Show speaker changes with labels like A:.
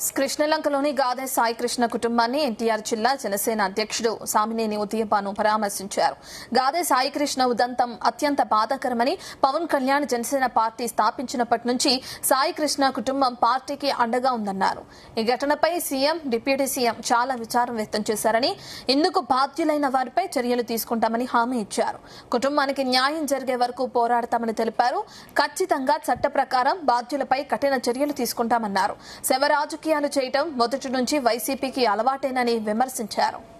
A: కృష్ణలంకలోని గాదే సాయి కృష్ణ కుటుంబాన్ని ఎన్టీఆర్ జిల్లా జనసేన అధ్యక్షుడు సామినేని ఉదయభాను పరామర్శించారు. గాదే సాయి కృష్ణ ఉదంతం అత్యంత బాధాకరమని, పవన్ కళ్యాణ్ జనసేన పార్టీ స్థాపించినప్పటి నుంచి సాయి కృష్ణ కుటుంబం పార్టీకి అండగా ఉందన్నారు. ఈ ఘటనపై సీఎం, డిప్యూటీ సీఎం చాలా విచారం వ్యక్తం చేశారని, ఇందుకు బాధ్యులైన వారిపై చర్యలు తీసుకుంటామని హామీ ఇచ్చారు. కుటుంబానికి న్యాయం జరిగే వరకు పోరాడతామని తెలిపారు. ఖచ్చితంగా చట్ట ప్రకారం బాధ్యులపై కఠిన చర్యలు తీసుకుంటామన్నారు. శవ రాజకీయాలు చేయటం మొదటి నుంచి వైసీపీకి అలవాటేనని విమర్శించారు.